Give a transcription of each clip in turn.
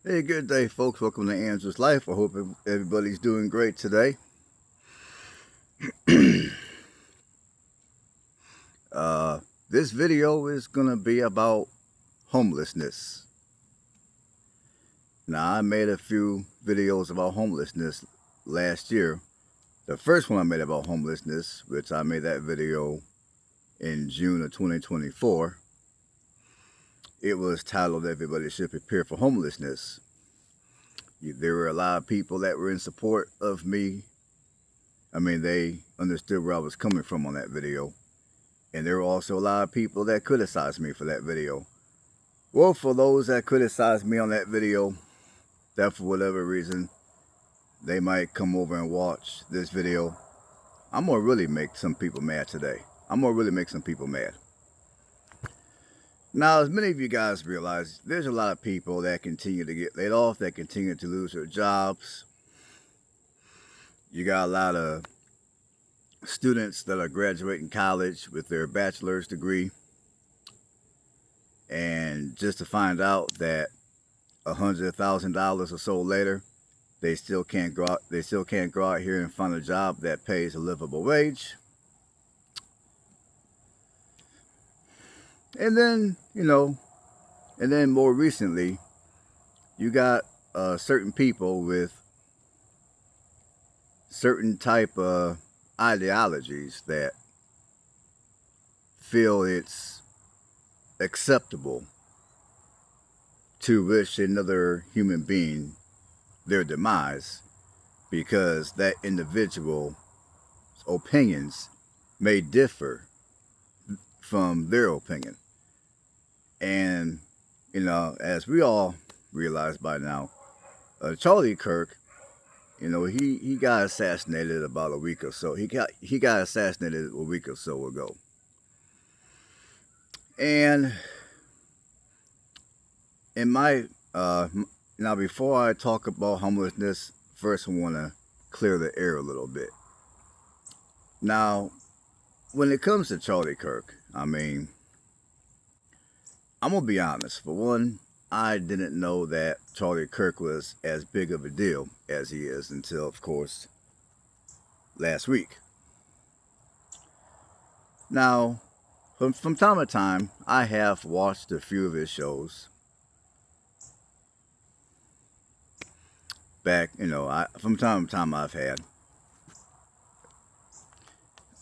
Hey, good day, folks. Welcome to Andrew's Life. I hope everybody's doing great today. uh, this video is going to be about homelessness. Now, I made a few videos about homelessness last year. The first one I made about homelessness, which I made that video in June of 2024, it was titled Everybody Should Prepare for Homelessness. There were a lot of people that were in support of me. I mean, they understood where I was coming from on that video. And there were also a lot of people that criticized me for that video. Well, for those that criticized me on that video, that for whatever reason, they might come over and watch this video. I'm going to really make some people mad today. I'm going to really make some people mad. Now, as many of you guys realize, there's a lot of people that continue to get laid off, that continue to lose their jobs. You got a lot of students that are graduating college with their bachelor's degree, and just to find out that $100,000 or so later, they still can't go out. They still can't go out here and find a job that pays a livable wage. And then, and then more recently, you got certain people with certain type of ideologies that feel it's acceptable to wish another human being their demise because that individual's opinions may differ from their opinion. And, as we all realize by now, Charlie Kirk, he got assassinated about a week or so. He got assassinated a week or so ago. And in my now, before I talk about homelessness, first I want to clear the air a little bit. Now, when it comes to Charlie Kirk, I'm going to be honest. For one, I didn't know that Charlie Kirk was as big of a deal as he is until, of course, last week. Now, from time to time, I have watched a few of his shows. Back, from time to time I've had.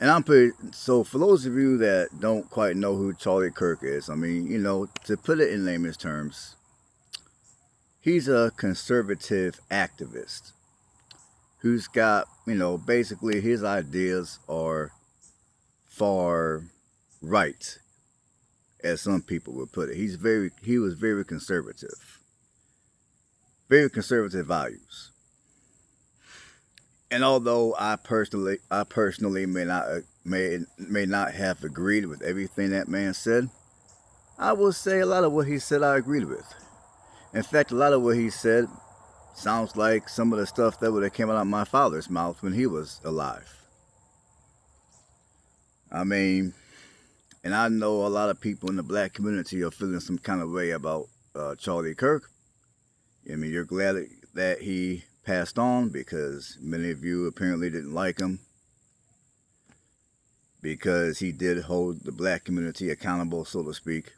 And so for those of you that don't quite know who Charlie Kirk is, to put it in layman's terms, he's a conservative activist who's got, basically his ideas are far right, as some people would put it. He was very conservative. Very conservative values. And although I personally may not have agreed with everything that man said, I will say a lot of what he said I agreed with. In fact, a lot of what he said sounds like some of the stuff that would have came out of my father's mouth when he was alive. And I know a lot of people in the black community are feeling some kind of way about Charlie Kirk. You're glad that he passed on because many of you apparently didn't like him because he did hold the black community accountable, so to speak.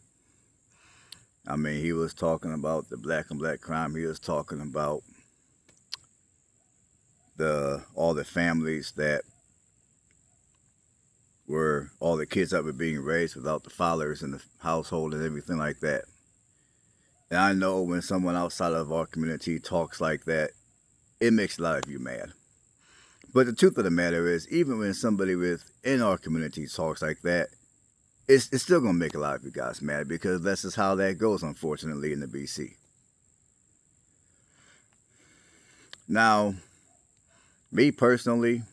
He was talking about the black on black crime. He was talking about all the families that were all the kids that were being raised without the fathers in the household and everything like that. And I know when someone outside of our community talks like that, it makes a lot of you mad. But the truth of the matter is, even when somebody within our community talks like that, it's still going to make a lot of you guys mad because that's just how that goes, unfortunately, in the BC. Now, me personally,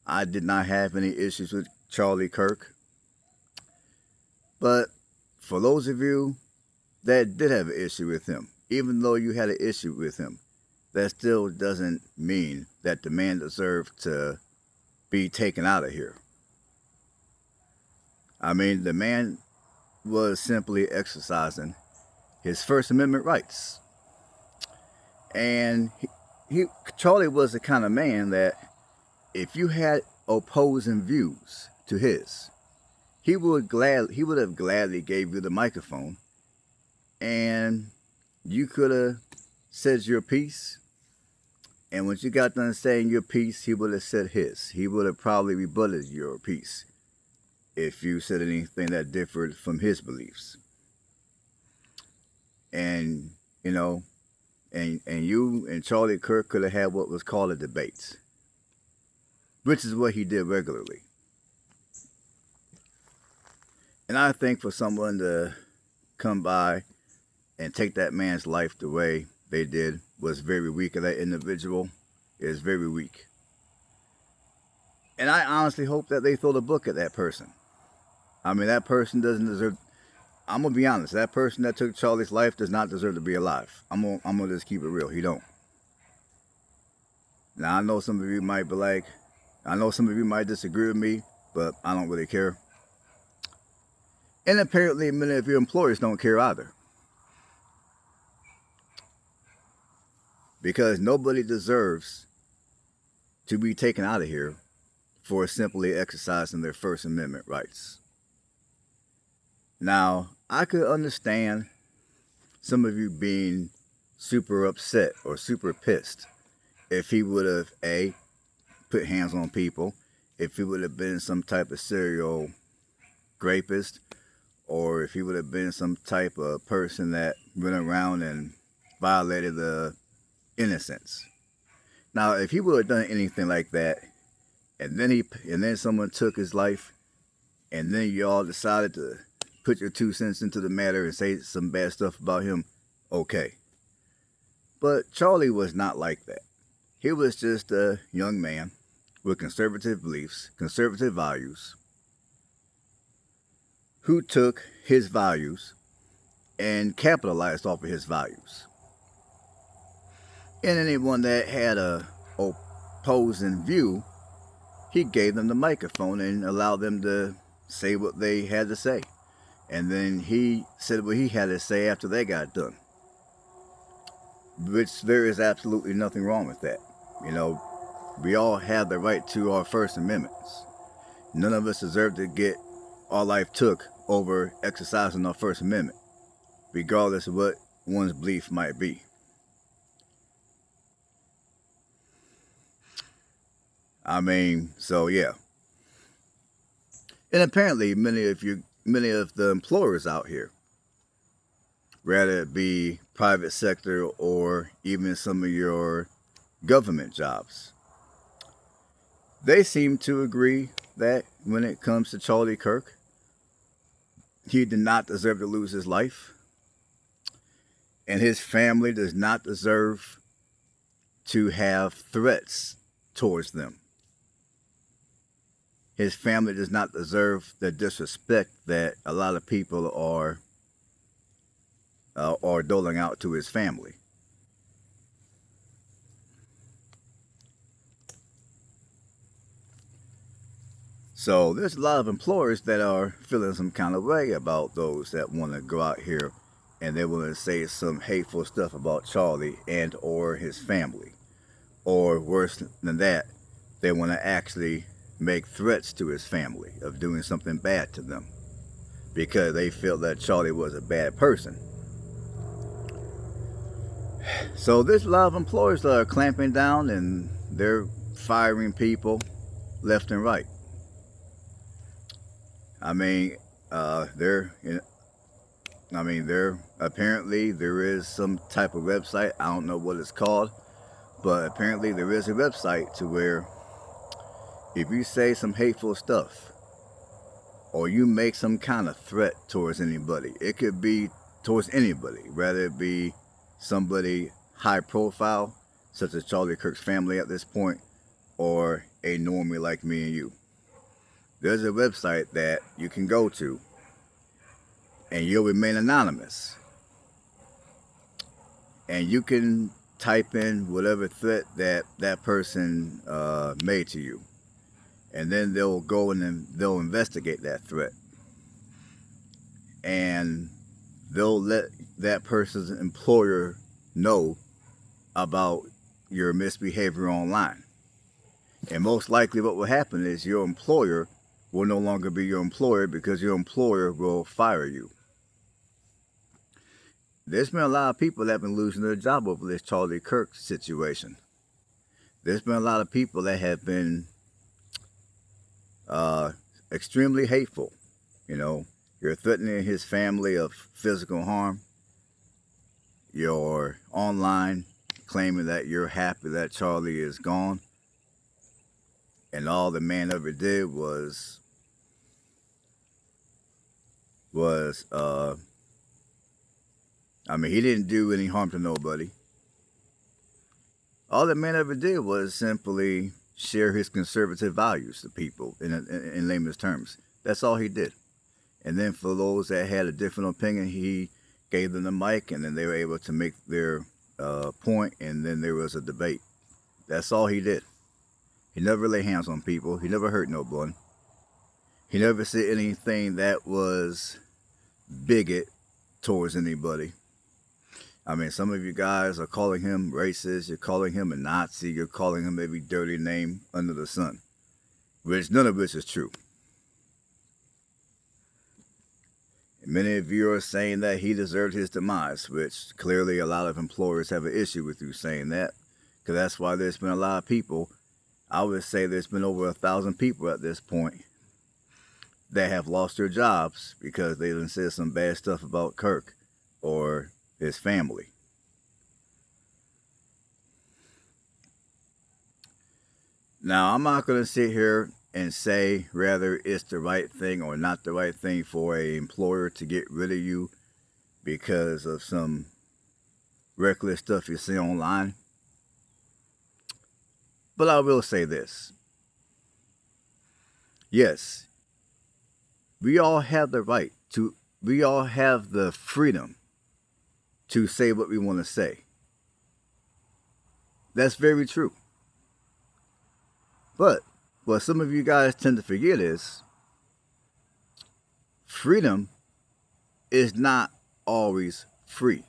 I did not have any issues with Charlie Kirk. But for those of you that did have an issue with him, even though you had an issue with him, that still doesn't mean that the man deserved to be taken out of here. The man was simply exercising his First Amendment rights. And Charlie was the kind of man that if you had opposing views to his, he would have gladly gave you the microphone, and you could have said your piece. And once you got done saying your piece, he would have said his. He would have probably rebutted your piece if you said anything that differed from his beliefs. And you know, and you and Charlie Kirk could have had what was called a debate, which is what he did regularly. And I think for someone to come by and take that man's life the way they did was very weak of that individual. Is very weak. And I honestly hope that they throw the book at that person. I mean, that person doesn't deserve... I'm going to be honest. That person that took Charlie's life does not deserve to be alive. I'm gonna just keep it real. He don't. Now, I know some of you might be like... I know some of you might disagree with me, but I don't really care. And apparently many of your employers don't care either. Because nobody deserves to be taken out of here for simply exercising their First Amendment rights. Now, I could understand some of you being super upset or super pissed if he would have, A, put hands on people, if he would have been some type of serial rapist, or if he would have been some type of person that went around and violated the innocence. Now, if he would have done anything like that, and then someone took his life, and then y'all decided to put your 2 cents into the matter and say some bad stuff about him, okay. But Charlie was not like that. He was just a young man with conservative beliefs, conservative values, who took his values and capitalized off of his values. And anyone that had a opposing view, he gave them the microphone and allowed them to say what they had to say. And then he said what he had to say after they got done. Which there is absolutely nothing wrong with that. You know, we all have the right to our First Amendments. None of us deserve to get our life took over exercising our First Amendment, regardless of what one's belief might be. I mean, so yeah. And apparently many of the employers out here, whether it be private sector or even some of your government jobs, they seem to agree that when it comes to Charlie Kirk, he did not deserve to lose his life, and his family does not deserve to have threats towards them. His family does not deserve the disrespect that a lot of people are doling out to his family. So there's a lot of employers that are feeling some kind of way about those that want to go out here and they want to say some hateful stuff about Charlie and or his family. Or worse than that, they want to actually make threats to his family of doing something bad to them because they feel that Charlie was a bad person. So there's a lot of employers that are clamping down and they're firing people left and right. Apparently there is some type of website, I don't know what it's called, but apparently there is a website to where if you say some hateful stuff or you make some kind of threat towards anybody, it could be towards anybody, whether it be somebody high profile, such as Charlie Kirk's family at this point, or a normie like me and you. There's a website that you can go to and you'll remain anonymous. And you can type in whatever threat that person made to you. And then they'll go and they'll investigate that threat. And they'll let that person's employer know about your misbehavior online. And most likely what will happen is your employer will no longer be your employer because your employer will fire you. There's been a lot of people that have been losing their job over this Charlie Kirk situation. There's been a lot of people that have been extremely hateful. You know, you're threatening his family of physical harm. You're online claiming that you're happy that Charlie is gone. And all the man ever did was he didn't do any harm to nobody. All the man ever did was simply share his conservative values to people in layman's terms. That's all he did. And then for those that had a different opinion, he gave them the mic, and then they were able to make their point, and then there was a debate. That's all he did. He never laid hands on people. He never hurt nobody. He never said anything that was bigot towards anybody. I mean, some of you guys are calling him racist. You're calling him a Nazi. You're calling him every dirty name under the sun, which none of which is true. And many of you are saying that he deserved his demise, which clearly a lot of employers have an issue with you saying that, because that's why there's been a lot of people. I would say there's been over 1,000 people at this point that have lost their jobs because they done said some bad stuff about Kirk or his family. Now, I'm not going to sit here and say whether it's the right thing or not the right thing for an employer to get rid of you because of some reckless stuff you see online. But I will say this. Yes, we all have the right to, we all have the freedom to say what we want to say. That's very true. But what some of you guys tend to forget is freedom is not always free.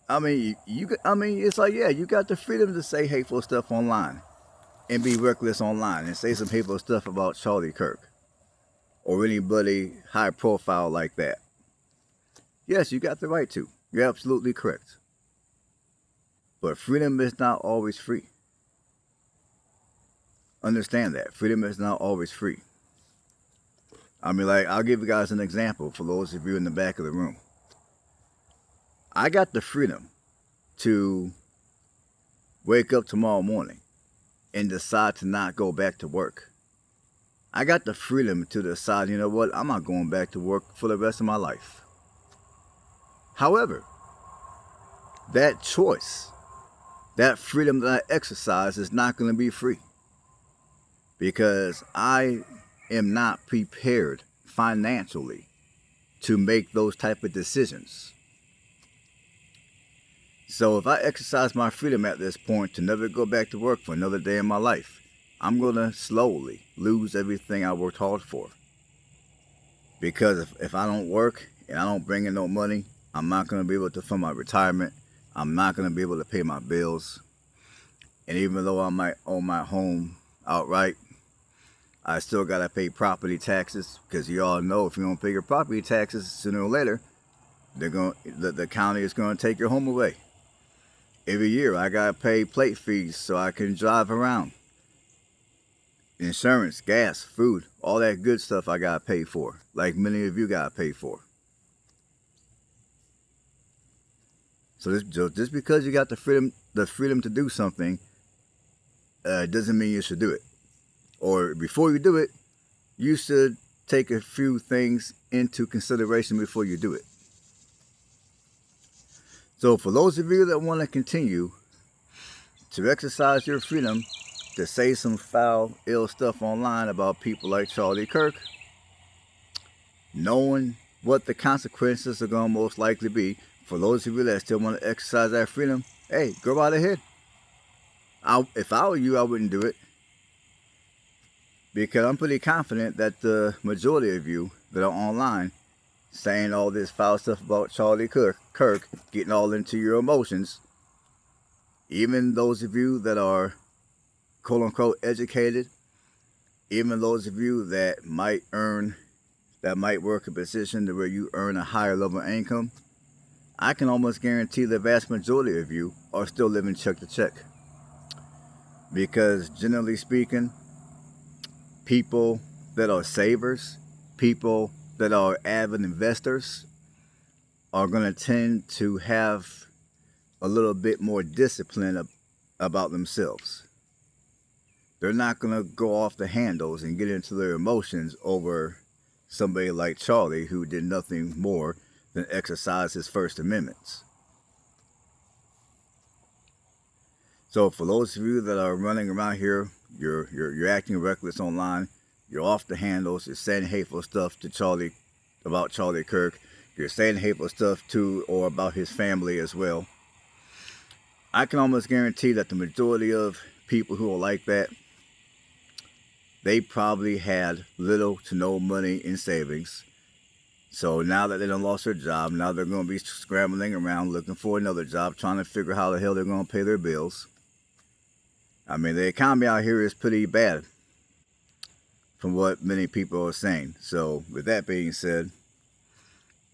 I mean, it's like, yeah, you got the freedom to say hateful stuff online and be reckless online and say some hateful stuff about Charlie Kirk or anybody high profile like that. Yes, you got the right to. You're absolutely correct. But freedom is not always free. Understand that. Freedom is not always free. I mean, like, I'll give you guys an example for those of you in the back of the room. I got the freedom to wake up tomorrow morning and decide to not go back to work. I got the freedom to decide, you know what, I'm not going back to work for the rest of my life. However, that choice, that freedom that I exercise is not going to be free because I am not prepared financially to make those type of decisions. So if I exercise my freedom at this point to never go back to work for another day in my life, I'm going to slowly lose everything I worked hard for. Because if I don't work and I don't bring in no money, I'm not going to be able to fund my retirement. I'm not going to be able to pay my bills. And even though I might own my home outright, I still got to pay property taxes because you all know if you don't pay your property taxes, sooner or later, the county is going to take your home away. Every year I got to pay plate fees so I can drive around. Insurance, gas, food, all that good stuff I got to pay for, like many of you got to pay for. So just because you got the freedom to do something, doesn't mean you should do it. Or before you do it, you should take a few things into consideration before you do it. So for those of you that want to continue to exercise your freedom to say some foul, ill stuff online about people like Charlie Kirk, knowing what the consequences are going to most likely be, for those of you that still want to exercise that freedom, hey, go right ahead. If I were you, I wouldn't do it. Because I'm pretty confident that the majority of you that are online saying all this foul stuff about Charlie Kirk, getting all into your emotions, even those of you that are quote unquote educated, even those of you that might work a position to where you earn a higher level of income, I can almost guarantee the vast majority of you are still living check to check. Because generally speaking, people that are savers, people that are avid investors are going to tend to have a little bit more discipline about themselves. They're not going to go off the handles and get into their emotions over somebody like Charlie, who did nothing more than exercise his First Amendments. So for those of you that are running around here, you're acting reckless online, you're off the handles, you're saying hateful stuff to Charlie, about Charlie Kirk, you're saying hateful stuff to or about his family as well. I can almost guarantee that the majority of people who are like that, they probably had little to no money in savings. So now that they done lost their job, now they're going to be scrambling around looking for another job, trying to figure how the hell they're going to pay their bills. I mean, the economy out here is pretty bad from what many people are saying. So with that being said,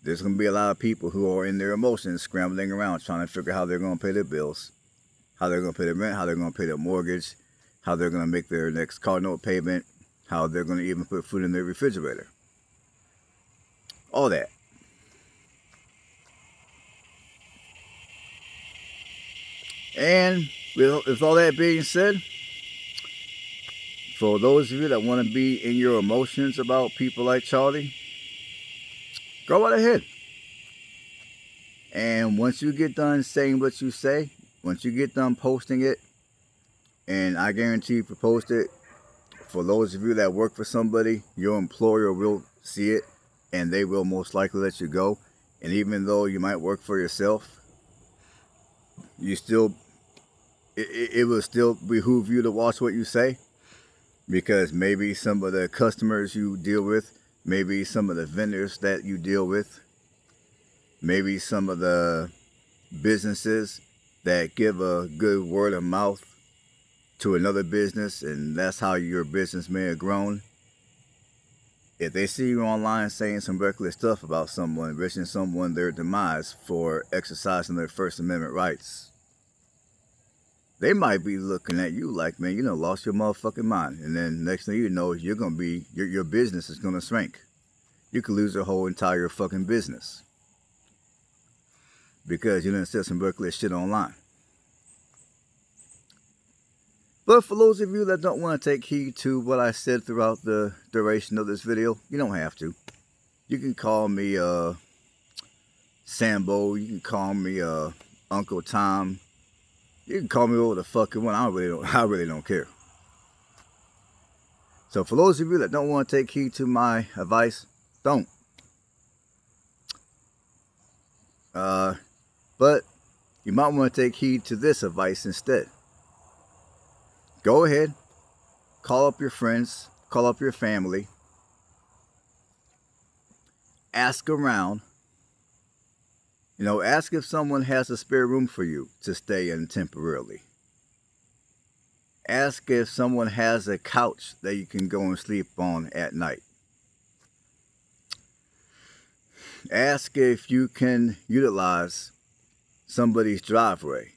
there's going to be a lot of people who are in their emotions scrambling around trying to figure how they're going to pay their bills, how they're going to pay their rent, how they're going to pay their mortgage, how they're going to make their next car note payment, how they're going to even put food in their refrigerator. All that. And with all that being said, for those of you that want to be in your emotions about people like Charlie, go right ahead. And once you get done saying what you say, once you get done posting it, and I guarantee if you post it, for those of you that work for somebody, your employer will see it and they will most likely let you go. And even though you might work for yourself, it will still behoove you to watch what you say, because maybe some of the customers you deal with, maybe some of the vendors that you deal with, maybe some of the businesses that give a good word of mouth to another business, and that's how your business may have grown. If they see you online saying some reckless stuff about someone, wishing someone their demise for exercising their First Amendment rights, they might be looking at you like, man, you done lost your motherfucking mind. And then next thing you know, you're going to be, your business is going to shrink. You could lose your whole entire fucking business because you done said some reckless shit online. But for those of you that don't want to take heed to what I said throughout the duration of this video, you don't have to. You can call me Sambo. You can call me Uncle Tom. You can call me whatever the fuck you want. I really don't care. So for those of you that don't want to take heed to my advice, don't. But you might want to take heed to this advice instead. Go ahead, call up your friends, call up your family, ask around. You know, ask if someone has a spare room for you to stay in temporarily. Ask if someone has a couch that you can go and sleep on at night. Ask if you can utilize somebody's driveway,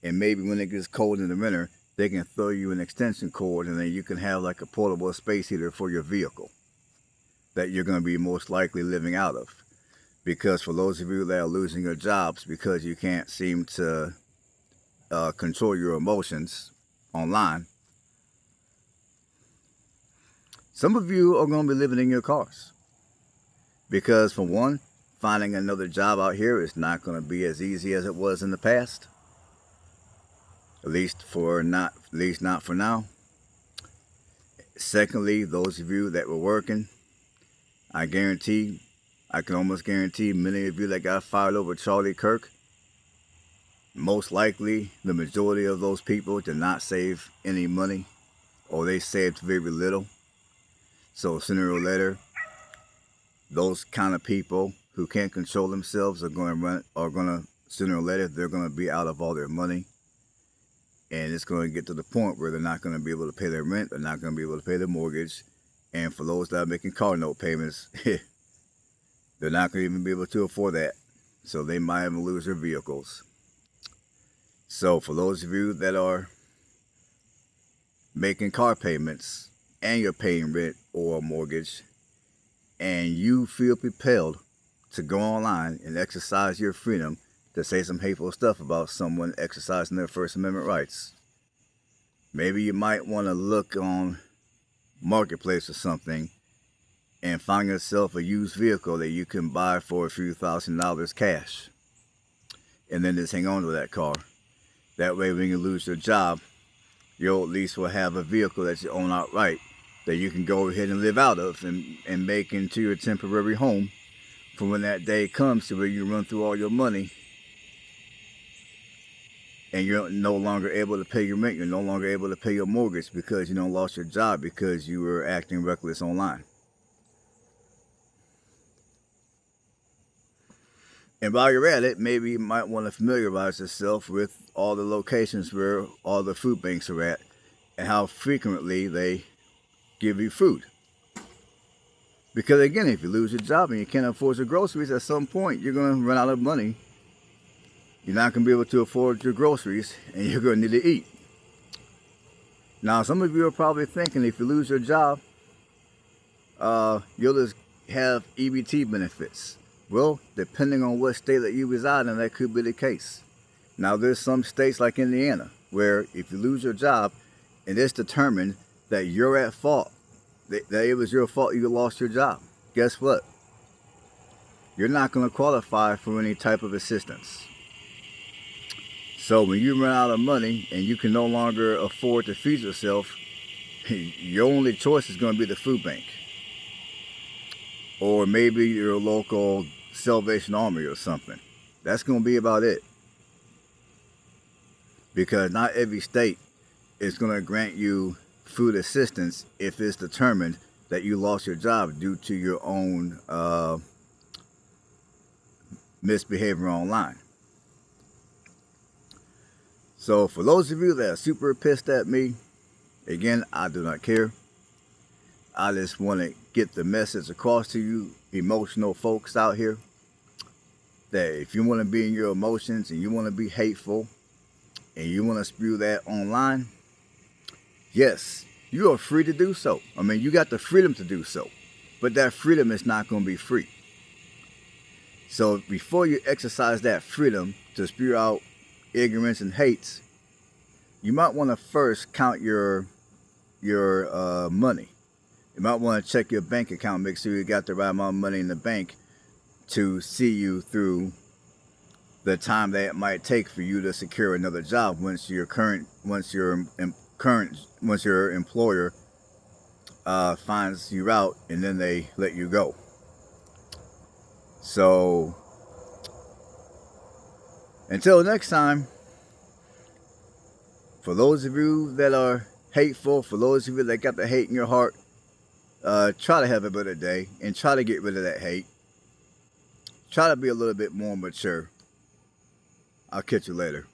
and maybe when it gets cold in the winter, they can throw you an extension cord, and then you can have like a portable space heater for your vehicle that you're going to be most likely living out of. Because for those of you that are losing your jobs because you can't seem to control your emotions online, some of you are going to be living in your cars. Because for one, finding another job out here is not going to be as easy as it was in the past. At least not for now. Secondly, those of you that were working, I can almost guarantee many of you that got fired over Charlie Kirk, most likely the majority of those people did not save any money, or they saved very little. So sooner or later, those kind of people who can't control themselves sooner or later, they're going to be out of all their money. And it's going to get to the point where they're not going to be able to pay their rent. They're not going to be able to pay their mortgage. And for those that are making car note payments, they're not going to even be able to afford that. So they might even lose their vehicles. So for those of you that are making car payments and you're paying rent or a mortgage, and you feel compelled to go online and exercise your freedom to say some hateful stuff about someone exercising their First Amendment rights, maybe you might want to look on Marketplace or something and find yourself a used vehicle that you can buy for a few $1,000s cash, and then just hang on to that car. That way when you lose your job, you at least will have a vehicle that you own outright that you can go ahead and live out of and make into your temporary home for when that day comes to where you run through all your money and you're no longer able to pay your rent, you're no longer able to pay your mortgage because you don't lost your job because you were acting reckless online. And while you're at it, maybe you might want to familiarize yourself with all the locations where all the food banks are at and how frequently they give you food. Because again, if you lose your job and you can't afford your groceries, at some point you're going to run out of money. You're not going to be able to afford your groceries and you're going to need to eat. Now, some of you are probably thinking if you lose your job, you'll just have EBT benefits. Well, depending on what state that you reside in, that could be the case. Now, there's some states like Indiana where if you lose your job and it's determined that you're at fault, that it was your fault you lost your job, guess what? You're not going to qualify for any type of assistance. So when you run out of money and you can no longer afford to feed yourself, your only choice is going to be the food bank. Or maybe your local Salvation Army or something. That's going to be about it. Because not every state is going to grant you food assistance if it's determined that you lost your job due to your own misbehavior online. So for those of you that are super pissed at me, again, I do not care. I just want to get the message across to you emotional folks out here that if you want to be in your emotions and you want to be hateful and you want to spew that online, yes, you are free to do so. I mean, you got the freedom to do so, but that freedom is not going to be free. So before you exercise that freedom to spew out ignorance and hates, you might want to first count your money. You might want to check your bank account, make sure you got the right amount of money in the bank to see you through the time that it might take for you to secure another job once your employer finds you out and then they let you go. So until next time, for those of you that are hateful, for those of you that got the hate in your heart, try to have a better day and try to get rid of that hate. Try to be a little bit more mature. I'll catch you later.